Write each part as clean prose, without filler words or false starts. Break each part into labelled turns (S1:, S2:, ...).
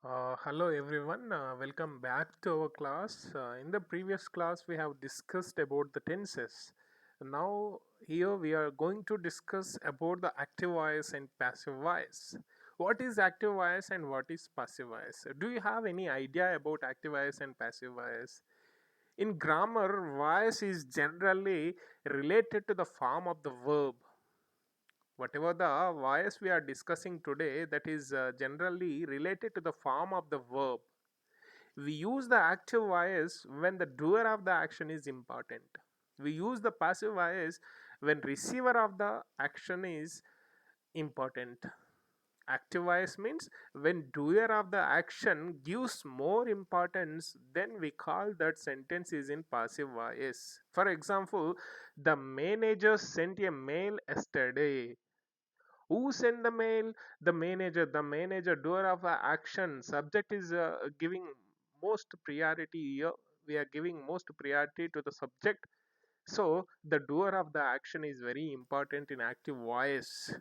S1: Hello everyone, welcome back to our class. In the previous class, we have discussed about the tenses. Now, here we are going to discuss about the active voice and passive voice. What is active voice and what is passive voice? Do you have any idea about active voice and passive voice? In grammar, voice is generally related to the form of the verb. Whatever the voice we are discussing today, that is generally related to the form of the verb. We use the active voice when the doer of the action is important. We use the passive voice when receiver of the action is important. Active voice means when doer of the action gives more importance, then we call that sentence is in passive voice. For example, the manager sent a mail yesterday. Who sent the mail? The manager. The manager, doer of a action. Subject is giving most priority here. We are giving most priority to the subject. So the doer of the action is very important in active voice.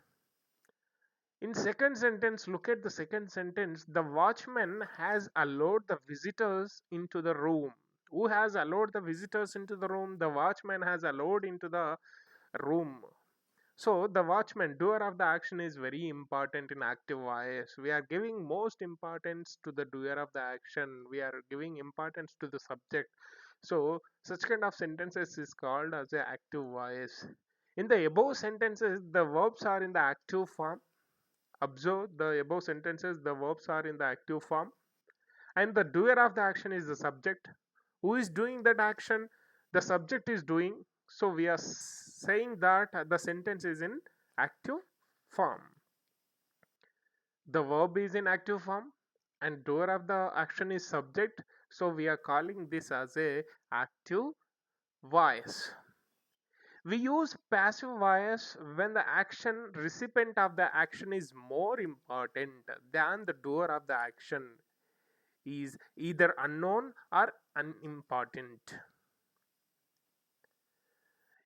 S1: In second sentence, look at the second sentence. The watchman has allowed the visitors into the room. Who has allowed the visitors into the room? The watchman has allowed into the room. So the watchman, doer of the action, is very important in active voice. We are giving most importance to the doer of the action. We are giving importance to the subject. So such kind of sentences is called as a active voice. In the above sentences, the verbs are in the active form. Observe the above sentences, the verbs are in the active form, and the doer of the action is the subject. Who is doing that action? The subject is doing. So we are saying that the sentence is in active form. The verb is in active form and doer of the action is subject, so we are calling this as a active voice. We use passive voice when the action recipient of the action is more important than the doer of the action, is either unknown or unimportant.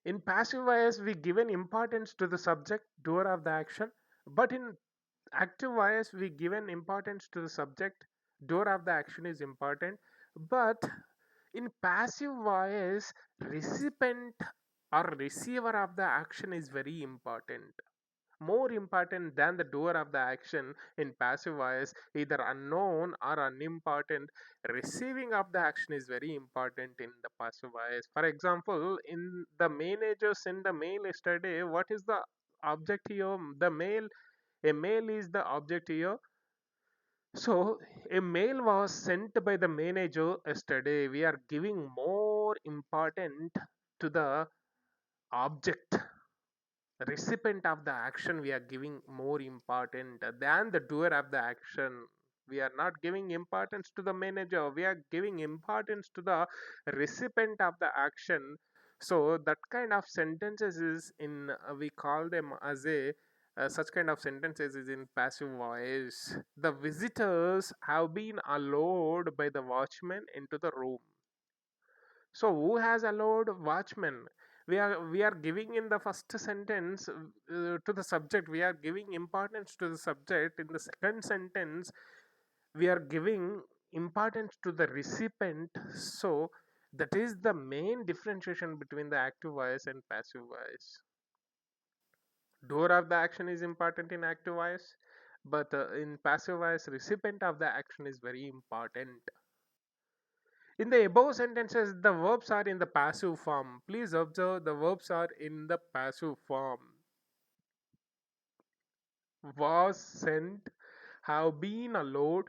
S1: In passive voice, we give an importance to the subject, doer of the action, but in active voice, we give an importance to the subject, doer of the action is important, but in passive voice, recipient or receiver of the action is very important, more important than the doer of the action. In passive voice, either unknown or unimportant, receiving of the action is very important in the passive voice. For example, in the manager sent the mail yesterday, what is the object here? The mail, a mail is the object here. So a mail was sent by the manager yesterday. We are giving more important to the object, recipient of the action. We are giving more important than the doer of the action. We are not giving importance to the manager, we are giving importance to the recipient of the action. So that kind of sentences is in we call them as a such kind of sentences is in passive voice. The visitors have been allowed by the watchman into the room. So who has allowed watchman? We are giving in the first sentence to the subject. We are giving importance to the subject. In the second sentence, we are giving importance to the recipient. So that is the main differentiation between the active voice and passive voice. Doer of the action is important in active voice, but in passive voice, recipient of the action is very important. In the above sentences, the verbs are in the passive form. Please observe the verbs are in the passive form. Was sent, have been allowed,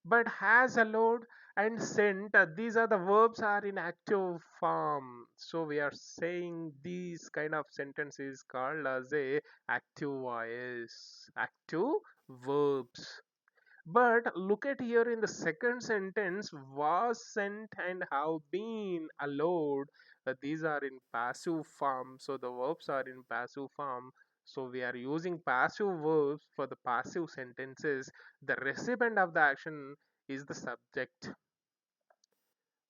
S1: but has allowed and sent. These are the verbs are in active form. So we are saying these kind of sentences called as a active voice, active verbs. But look at here in the second sentence, was sent and have been allowed. These are in passive form. So the verbs are in passive form. So we are using passive verbs for the passive sentences. The recipient of the action is the subject.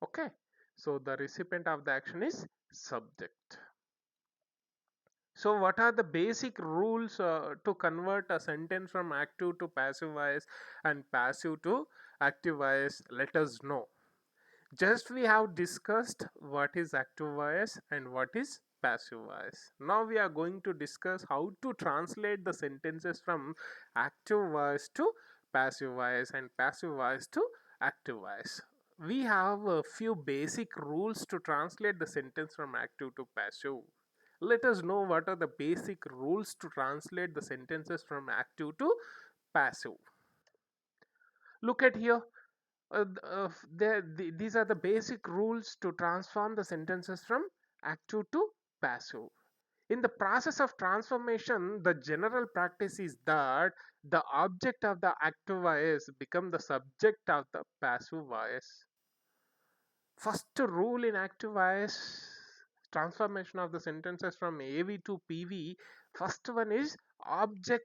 S1: Okay. So the recipient of the action is subject. So what are the basic rules to convert a sentence from active to passive voice and passive to active voice? Let us know. Just we have discussed what is active voice and what is passive voice. Now we are going to discuss how to translate the sentences from active voice to passive voice and passive voice to active voice. We have a few basic rules to translate the sentence from active to passive. Let us know what are the basic rules to translate the sentences from active to passive. Look at here. These are the basic rules to transform the sentences from active to passive. In the process of transformation, the general practice is that the object of the active voice become the subject of the passive voice. First rule in active voice transformation of the sentences from AV to PV. First one is object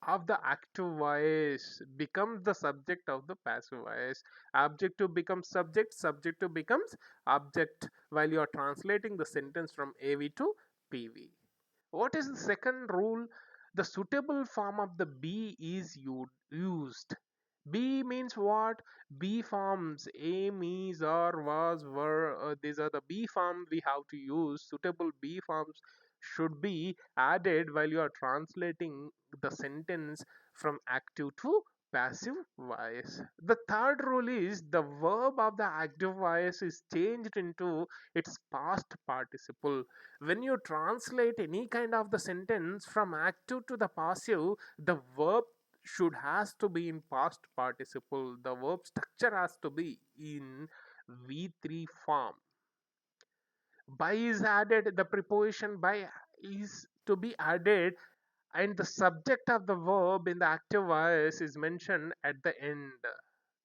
S1: of the active voice becomes the subject of the passive voice. Objective becomes subject, subjective becomes object while you are translating the sentence from AV to PV. What is the second rule? The suitable form of the be is used. Be means what? Be forms. Aim, is, or, was, were. These are the be form we have to use. Suitable be forms should be added while you are translating the sentence from active to passive voice. The third rule is the verb of the active voice is changed into its past participle. When you translate any kind of the sentence from active to the passive, the verb should has to be in past participle. The verb structure has to be in v3 form. By is added, the preposition by is to be added, and the subject of the verb in the active voice is mentioned at the end.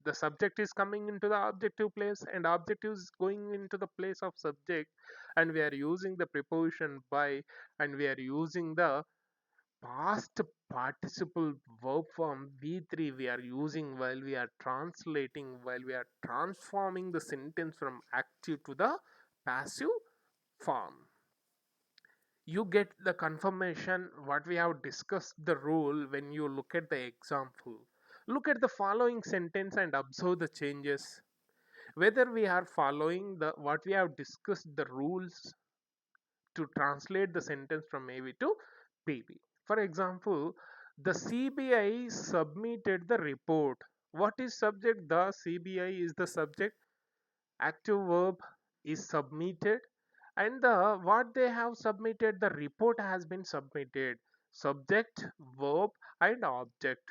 S1: The subject is coming into the objective place and objective is going into the place of subject, and we are using the preposition by, and we are using the past participle verb form v3 we are using while we are translating, while we are transforming the sentence from active to the passive form. You get the confirmation what we have discussed the rule when you look at the example. Look at the following sentence and observe the changes, whether we are following the what we have discussed the rules to translate the sentence from AV to PV. For example, the CBI submitted the report. What is subject? The CBI is the subject. Active verb is submitted, and the what they have submitted, the report has been submitted. Subject, verb, and object.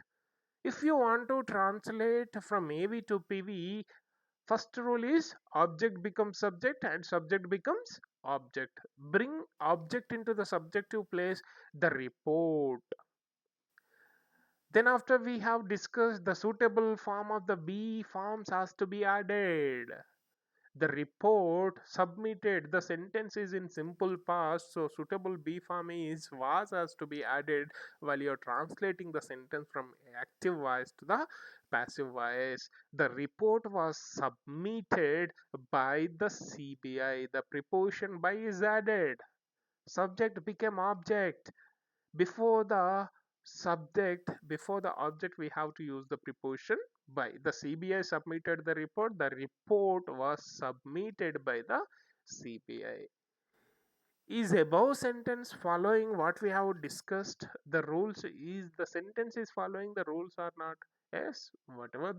S1: If you want to translate from AV to PV, first rule is object becomes subject and subject becomes object. Bring object into the subjective place, the report. Then after we have discussed the suitable form of the be forms has to be added. The report submitted, the sentence is in simple past, so suitable be form is was has to be added while you're translating the sentence from active voice to the passive voice. The report was submitted by the CBI. The preposition by is added. Subject became object. Before the subject, before the object, we have to use the preposition by. The CBI submitted the report. The report was submitted by the CBI. Is above sentence following what we have discussed the rules? Is the sentence is following the rules or not? Yes, whatever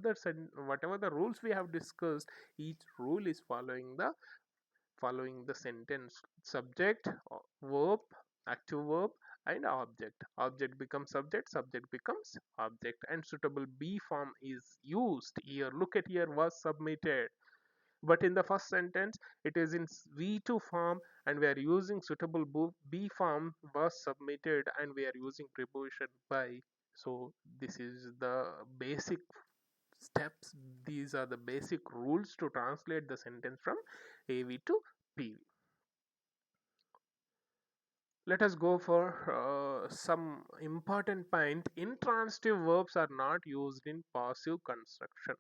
S1: the rules we have discussed, each rule is following the sentence. Subject, verb, active verb, and object. Object becomes subject, subject becomes object, and suitable be form is used here. Look at here, was submitted. But in the first sentence, it is in V2 form, and we are using suitable be form was submitted, and we are using preposition by. So this is the basic steps. These are the basic rules to translate the sentence from AV to PV. Let us go for some important point. Intransitive verbs are not used in passive construction.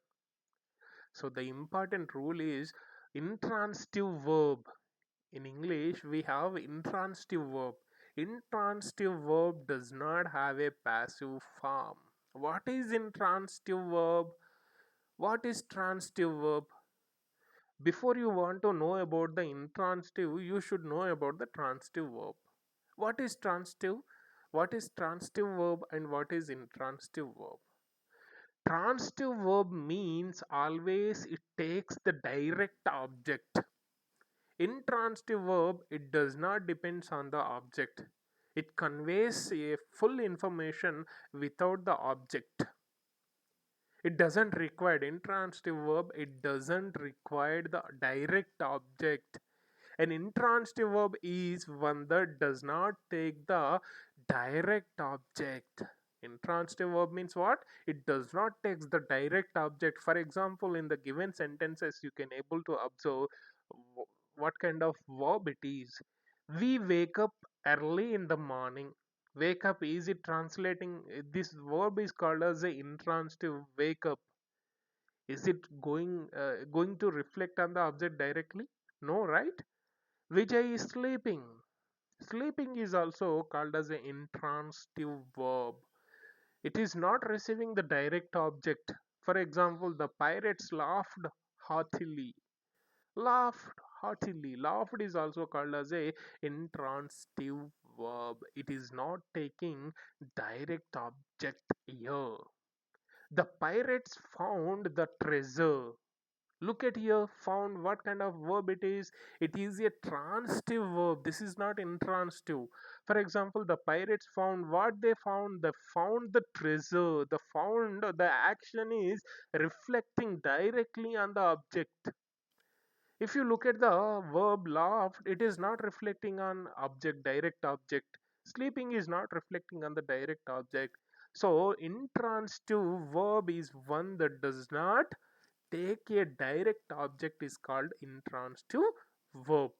S1: So the important rule is intransitive verb. In English, we have intransitive verb. Intransitive verb does not have a passive form. What is intransitive verb? What is transitive verb? Before you want to know about the intransitive, you should know about the transitive verb. What is transitive? What is transitive verb and what is intransitive verb? Transitive verb means always it takes the direct object. Intransitive verb, it does not depends on the object. It conveys a full information without the object. It doesn't require intransitive verb, it doesn't require the direct object. An intransitive verb is one that does not take the direct object. Intransitive verb means what? It does not take the direct object. For example, in the given sentences, you can able to observe what kind of verb it is. We wake up early in the morning. Wake up, is it translating? This verb is called as a intransitive. Wake up, is it going to reflect on the object directly? No, right? Vijay is sleeping. Sleeping is also called as an intransitive verb. It is not receiving the direct object. For example, the pirates laughed heartily. Laughed heartily. Laughed is also called as a intransitive verb. It is not taking direct object here. The pirates found the treasure. Look at here, found, what kind of verb it is? It is a transitive verb. This is not intransitive. For example, the pirates found what they found. They found the treasure. The found, the action is reflecting directly on the object. If you look at the verb laughed, it is not reflecting on object, direct object. Sleeping is not reflecting on the direct object. So intransitive verb is one that does not take a direct object, is called intransitive verb.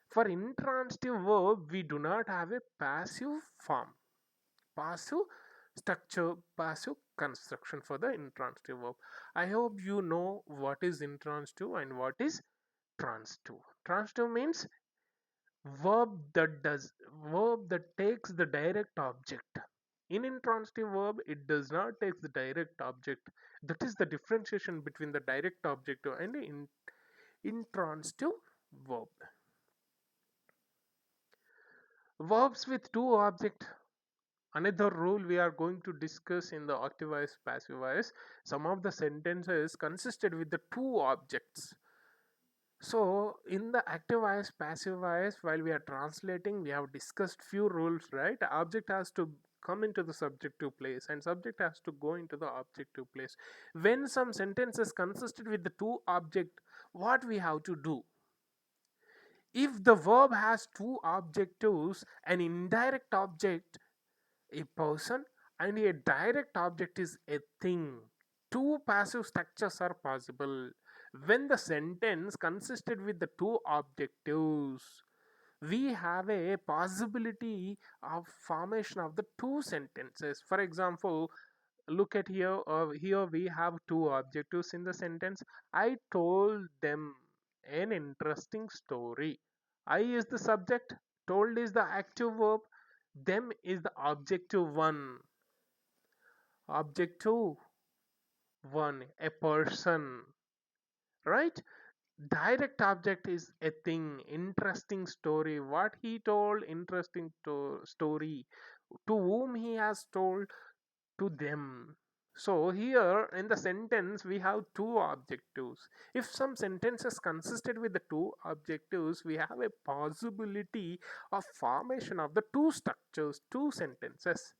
S1: For intransitive verb, we do not have a passive form, passive structure, passive construction for the intransitive verb. I hope you know what is intransitive and what is transitive. Transitive means verb that takes the direct object. In intransitive verb, it does not take the direct object. That is the differentiation between the direct object and intransitive verb. Verbs with two objects. Another rule we are going to discuss in the active voice, passive voice. Some of the sentences consisted with the two objects. So in the active voice, passive voice, while we are translating, we have discussed few rules, right? Object has to come into the subjective place and subject has to go into the objective place. When some sentences consisted with the two object, what we have to do? If the verb has two objectives, an indirect object, a person, and a direct object is a thing. Two passive structures are possible when the sentence consisted with the two objectives. We have a possibility of formation of the two sentences. For example, look at here. Here we have two objectives in the sentence. I told them an interesting story. I is the subject, told is the active verb, them is the objective one. Objective one, a person, right? Direct object is a thing, interesting story. What he told, interesting story. To whom he has told? To them. So here in the sentence we have two objectives. If some sentences consisted with the two objectives, we have a possibility of formation of the two structures, two sentences,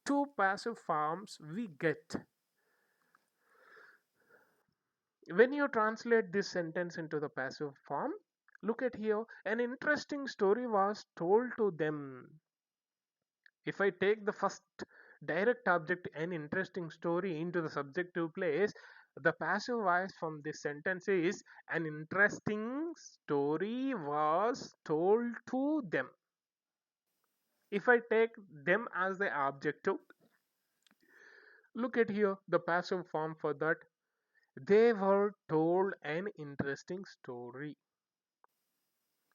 S1: two passive forms we get. When you translate this sentence into the passive form, look at here, an interesting story was told to them. If I take the first direct object, an interesting story, into the subjective place, the passive voice from this sentence is an interesting story was told to them. If I take them as the objective, look at here, the passive form for that, they were told an interesting story.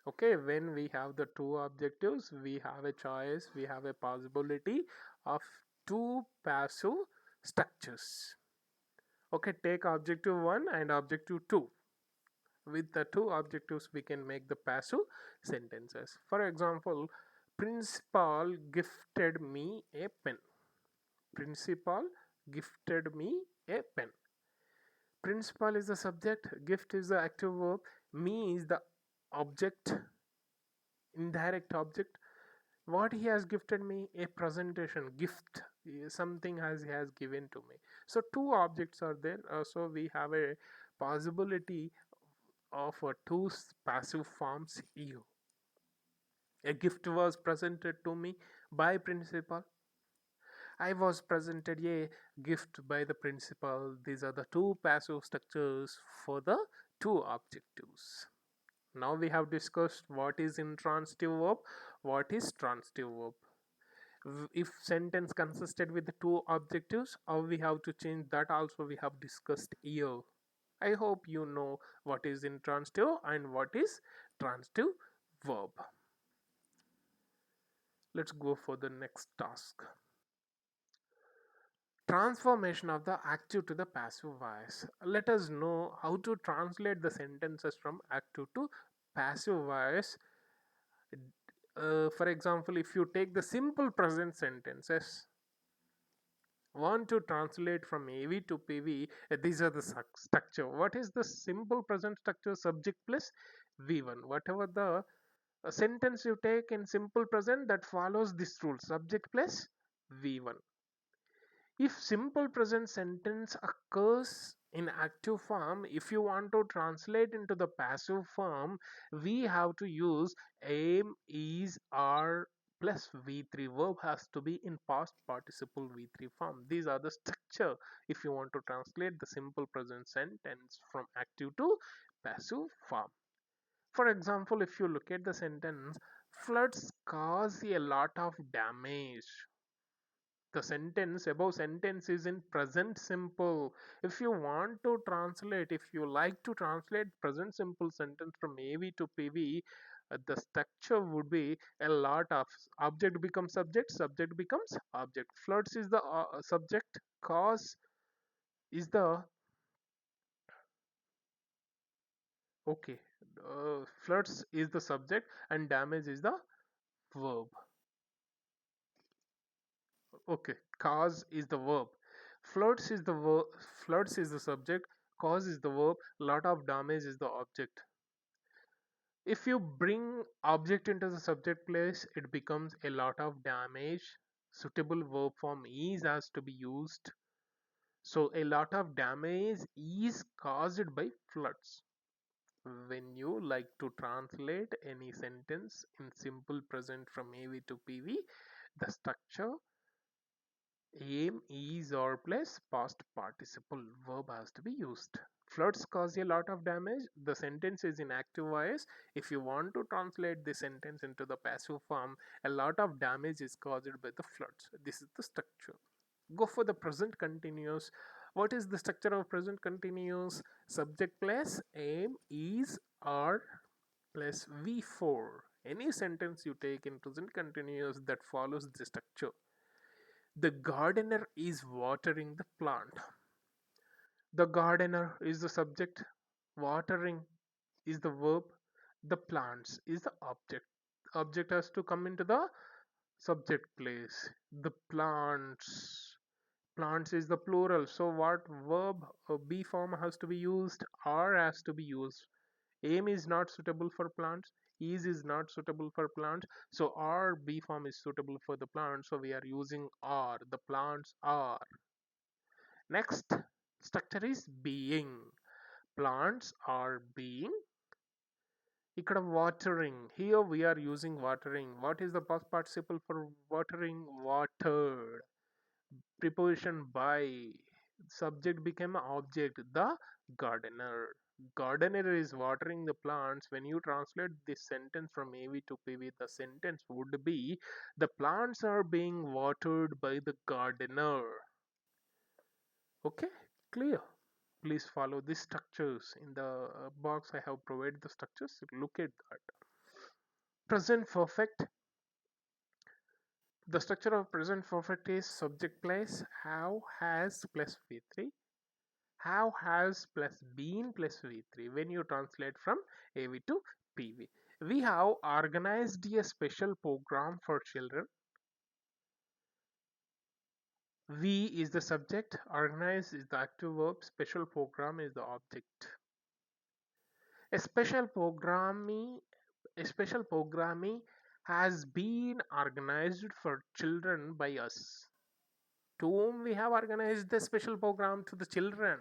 S1: Okay, when we have the two objectives, we have a choice, we have a possibility of two passive structures. Okay, take objective 1 and objective 2. With the two objectives, we can make the passive sentences. For example, principal gifted me a pen. Principal gifted me a pen. Principal is the subject, gift is the active verb, me is the object, indirect object. What he has gifted me, a presentation, gift, something has he has given to me. So two objects are there, so we have a possibility of two passive forms here. A gift was presented to me by principal. I was presented a gift by the principal. These are the two passive structures for the two objectives. Now we have discussed what is intransitive verb, what is transitive verb. If sentence consisted with the two objectives, how we have to change that also we have discussed here. I hope you know what is intransitive and what is transitive verb. Let's go for the next task. Transformation of the active to the passive voice. Let us know how to translate the sentences from active to passive voice. For example, if you take the simple present sentences, want to translate from AV to PV, these are the structure. What is the simple present structure? Subject plus V1. Whatever the sentence you take in simple present, that follows this rule, subject plus V1. If simple present sentence occurs in active form, if you want to translate into the passive form, we have to use am, is, are plus V3. Verb has to be in past participle V3 form. These are the structure if you want to translate the simple present sentence from active to passive form. For example, if you look at the sentence, floods cause a lot of damage. The sentence above sentence is in present simple. If you want to translate, if you like to translate present simple sentence from AV to PV, the structure would be a lot of object becomes subject, subject becomes object. Floods is the subject, cause is the okay, floods is the subject and damage is the verb. Okay, cause is the verb. Floods is the verb. Floods is the subject. Cause is the verb. Lot of damage is the object. If you bring object into the subject place, it becomes a lot of damage. Suitable verb form is has to be used. So a lot of damage is caused by floods. When you like to translate any sentence in simple present from AV to PV, the structure am, is, or plus past participle verb has to be used. Floods cause a lot of damage. The sentence is in active voice. If you want to translate the sentence into the passive form, a lot of damage is caused by the floods. This is the structure. Go for the present continuous. What is the structure of present continuous? Subject plus am, is, are plus V4. Any sentence you take in present continuous that follows the structure. The gardener is watering the plant. The gardener is the subject, watering is the verb, the plants is the object. Object has to come into the subject place. The plants. Plants is the plural. So what verb be form has to be used? Are has to be used. Aim is not suitable for plants. Is not suitable for plants. So are be form is suitable for the plants. So we are using are. The plants are. Next structure is being. Plants are being. ఇక్కడ watering. Here we are using watering. What is the past participle for watering? Watered. Preposition by. Subject became object. The gardener. Gardener is watering the plants. When you translate this sentence from AV to PV, the sentence would be the plants are being watered by the gardener. Okay, clear. Please follow these structures in the box. I have provided the structures. Look at that. Present perfect. The structure of present perfect is subject plus have has plus V3. Have has plus been plus V3 when you translate from AV to PV. We have organized a special program for children. We is the subject, organize is the active verb, special program is the object. A special programming a special programming has been organized for children by us. To whom we have organized the special program? To the children.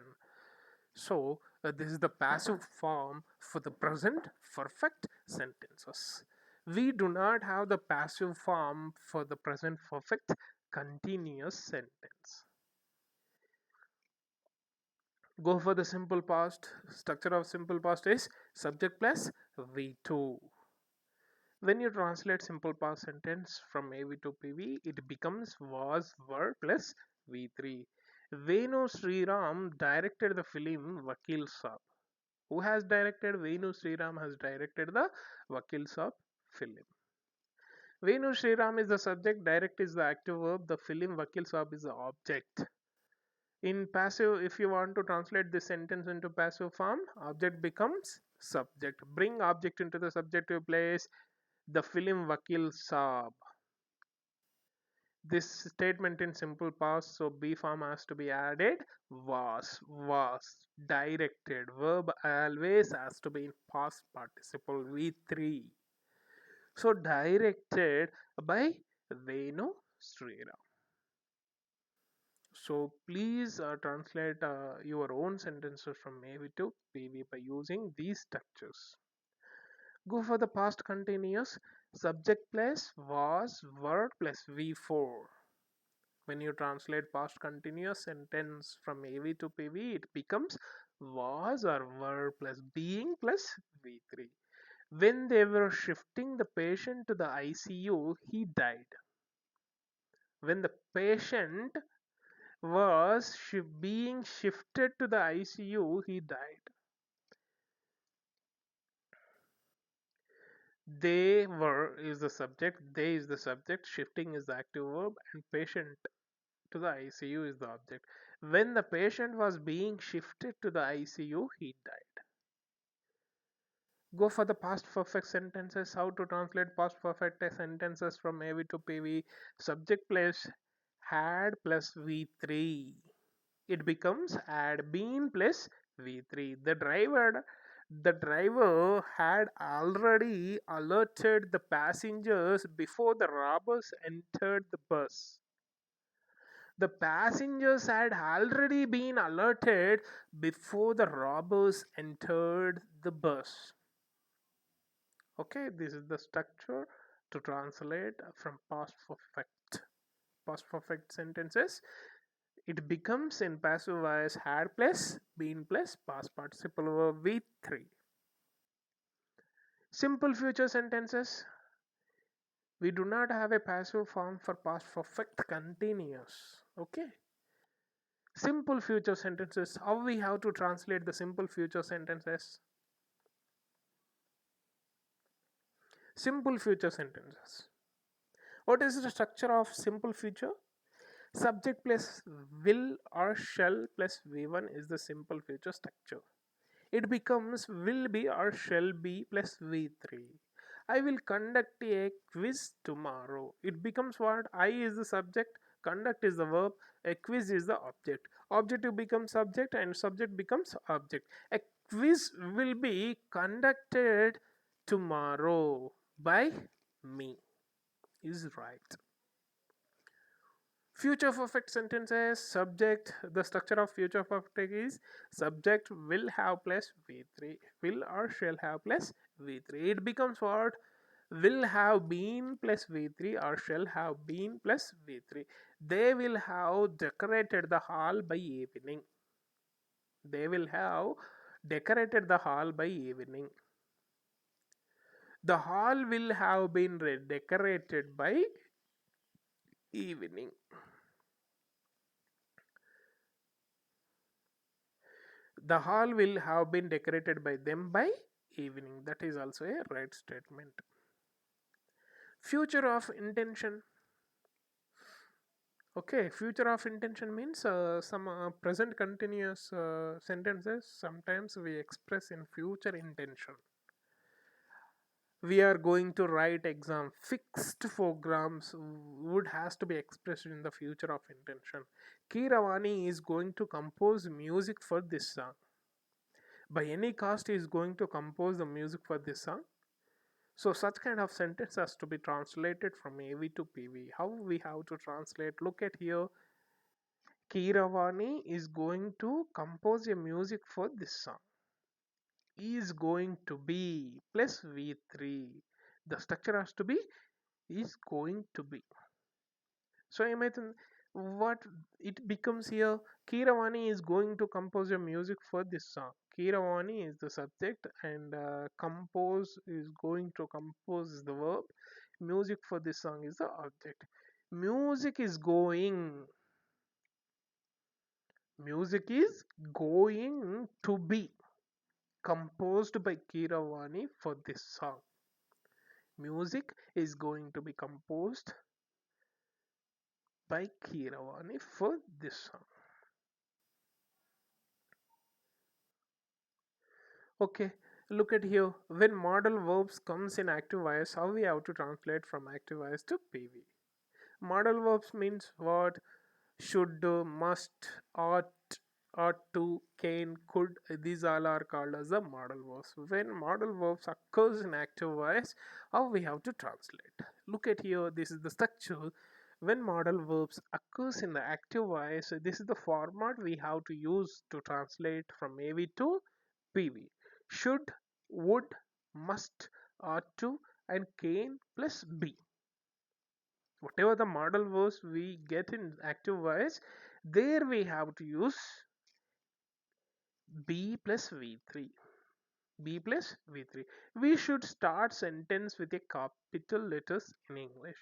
S1: So this is the passive form for the present perfect sentences. We do not have the passive form for the present perfect continuous sentence. Go for the simple past. Structure of simple past is subject plus V2. When you translate simple past sentence from AV to PV, it becomes was, were plus V3. Venu Sriram directed the film Vakil Saab. Who has directed? Venu Sriram has directed the Vakil Saab film. Venu Sriram is the subject, direct is the active verb, the film Vakil Saab is the object. In passive, if you want to translate this sentence into passive form, object becomes subject. Bring object into the subjective place, the film Vakil Saab. This statement in simple past, so B form has to be added. Was directed. Verb always has to be in past participle V3. So directed by Venu Sriram. So please translate your own sentences from AV to PV by using these structures. Go for the past continuous. Subject plus was, were plus V4. When you translate past continuous sentence from AV to PV, it becomes was or were plus being plus V3. When they were shifting the patient to the ICU, he died. When the patient was being shifted to the ICU, he died. They were is the subject, they is the subject, shifting is the active verb, and patient to the ICU is the object. When the patient was being shifted to the ICU, he died. Go for the past perfect sentences. How to translate past perfect sentences from AV to PV? Subject plus had plus V3. It becomes had been plus V3. The driver had already alerted the passengers before the robbers entered the bus. The passengers had already been alerted before the robbers entered the bus. Okay, this is the structure to translate from past perfect sentences. It becomes in passive voice had plus been plus past participle verb V3. Simple future sentences. We do not have a passive form for past perfect continuous. Okay. Simple future sentences. How we have to translate the simple future sentences? Simple future sentences. What is the structure of simple future? Subject plus will or shall plus V1 is the simple future structure. It becomes will be or shall be plus V3. I will conduct a quiz tomorrow. It becomes what? I is the subject, conduct is the verb, a quiz is the object. Objective becomes subject and subject becomes object. A quiz will be conducted tomorrow by me. Is right. Future perfect sentences. Subject, the structure of future perfect is subject will have plus V3, will or shall have plus V3. It becomes what? Will have been plus V3 or shall have been plus V3. They will have decorated the hall by evening. They will have decorated the hall by evening. The hall will have been decorated by evening. The hall will have been decorated by them by evening. That is also a right statement. Future of intention. Okay, future of intention means some present continuous sentences sometimes we express in future intention. We are going to write exam fixed programs would has to be expressed in the future of intention. Kiravani is going to compose music for this song. By any cost he is going to compose the music for this song. So such kind of sentence has to be translated from AV to PV. How we have to translate? Look at here. Kiravani is going to compose a music for this song. Is going to be plus V3. The structure has to be is going to be. So imagine what it becomes here. Kiravani is going to compose a music for this song. Kiravani is the subject and compose is going to compose is the verb. Music for this song is the object. Music is going. Music is going to be composed by Kiravani for this song. Music is going to be composed by Kiravani for this song. Okay, look at here. When modal verbs comes in active voice, how we have to translate from active voice to PV? Modal verbs means what? Should, must, ought, to, can, could. These all are called as the modal verbs. When modal verbs occurs in active voice, how we have to translate? Look at here. This is the structure. When modal verbs occurs in the active voice, this is the format we have to use to translate from AV to PV. Should, would, must, ought to, and can plus be. Whatever the modal verbs we get in active voice, there we have to use B plus V3. B plus V3. We should start sentence with a capital letters in English.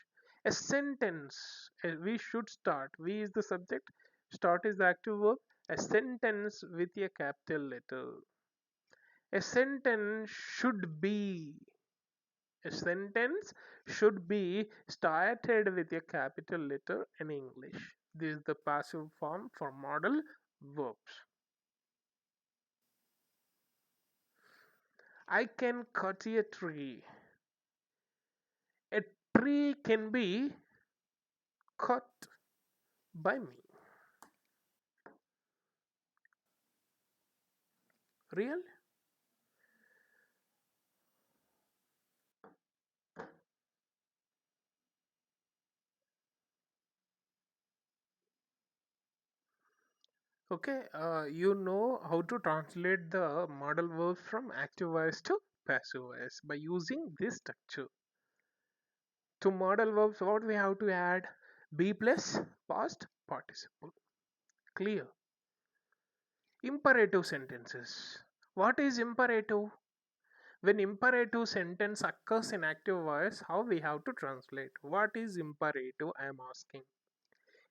S1: A sentence, we should start. V is the subject, start is the active verb. A sentence with a capital letter. A sentence should be A sentence should be started with a capital letter in English. This is the passive form for modal verbs. I can cut a tree. A tree can be cut by me. Real? Okay, you know how to translate the modal verbs from active voice to passive voice by using this structure. To modal verbs, what we have to add? Be plus past participle. Clear? Imperative sentences. What is imperative? When imperative sentence occurs in active voice, how we have to translate? What is imperative? I am asking.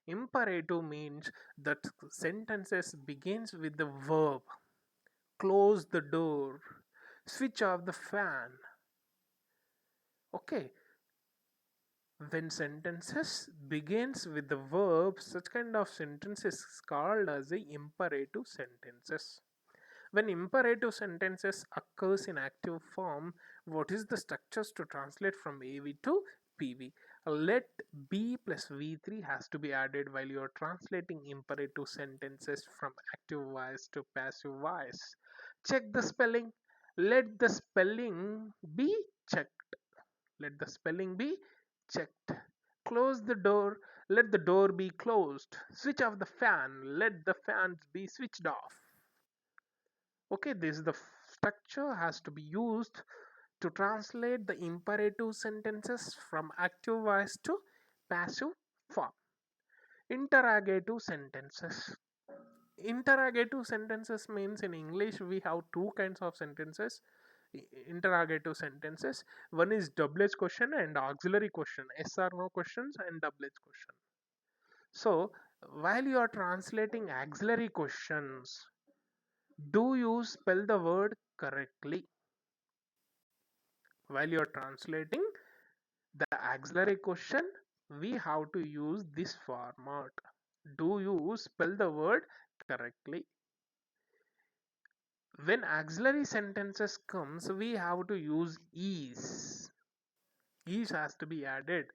S1: Imperative means that sentences begins with the verb. Close the door. Switch off the fan. Okay, when sentences begins with the verb, such kind of sentences is called as the imperative sentences. When imperative sentences occurs in active form, what is the structures to translate from AV to PV? Let B plus V3 has to be added while you are translating imperative sentences from active voice to passive voice. Check the spelling. Let the spelling be checked. Let the spelling be checked. Close the door. Let the door be closed. Switch off the fan. Let the fans be switched off. Okay, this is the structure has to be used to translate the imperative sentences from active voice to passive form. Interrogative sentences. Interrogative sentences means in English we have two kinds of sentences. Interrogative sentences. One is double edged question and auxiliary question. Yes or no questions and double edged question. So while you are translating auxiliary questions, do you spell the word correctly? While you are translating The auxiliary question, we have to use this format. Do you spell the word correctly? When auxiliary sentences comes, we have to use is. Is has to be added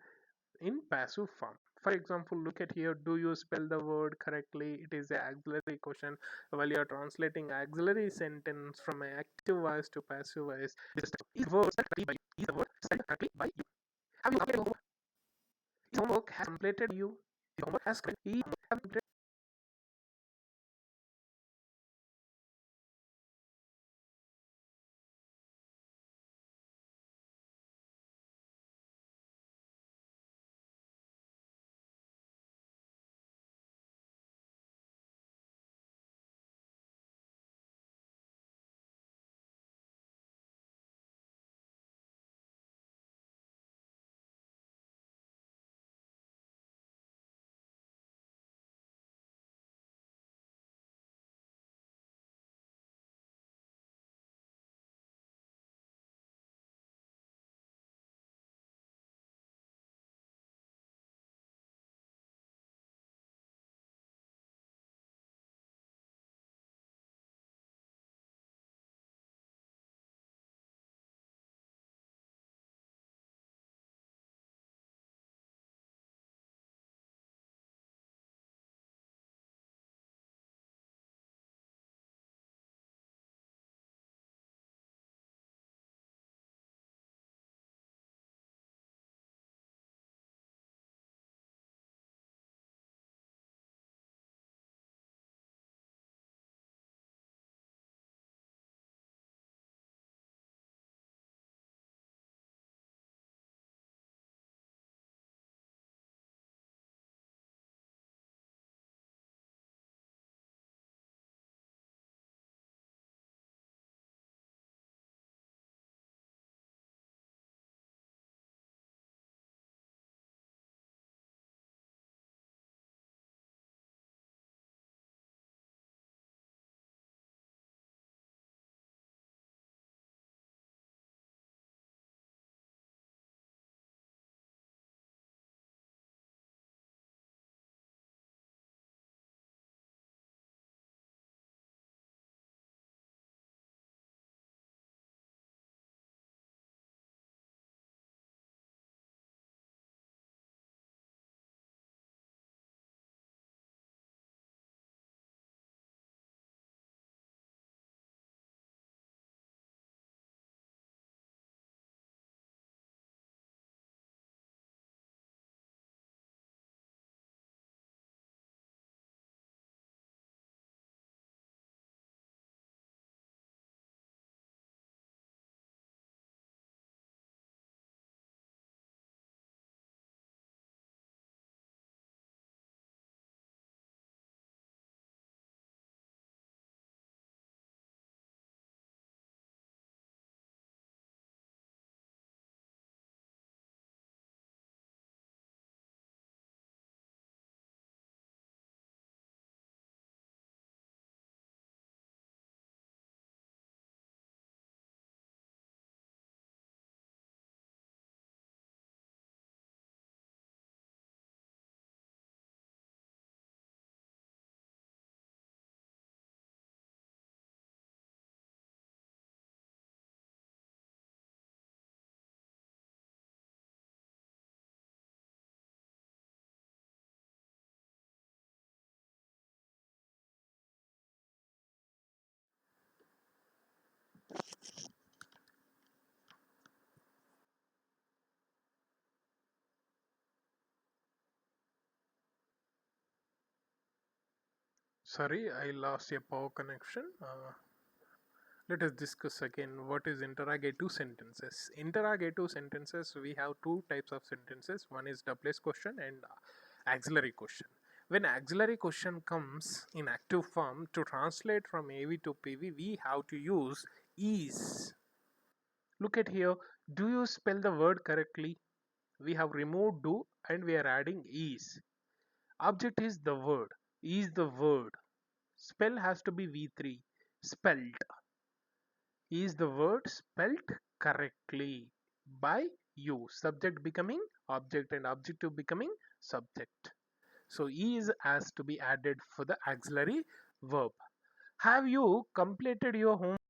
S1: in passive form. For example, look at here. Do you spell the word correctly? It is the auxiliary question. While you are translating auxiliary sentence from an active voice to passive voice, this is the word spelled correctly by you. Is the word spelled correctly by you? Have you completed your homework? Is homework has completed you? The homework has completed. Sorry, I lost a power connection. Let us discuss again what is interrogative sentences. Interrogative sentences, we have two types of sentences. One is double question and auxiliary question. When auxiliary question comes in active form, to translate from AV to PV, we have to use is. Look at here. Do you spell the word correctly? We have removed do and we are adding is. Object is the word. Is the word. Spell has to be V3. Spelled. Is the word spelt correctly by you, subject becoming object and objective becoming subject. So is has to be added for the auxiliary verb. Have you completed your homework?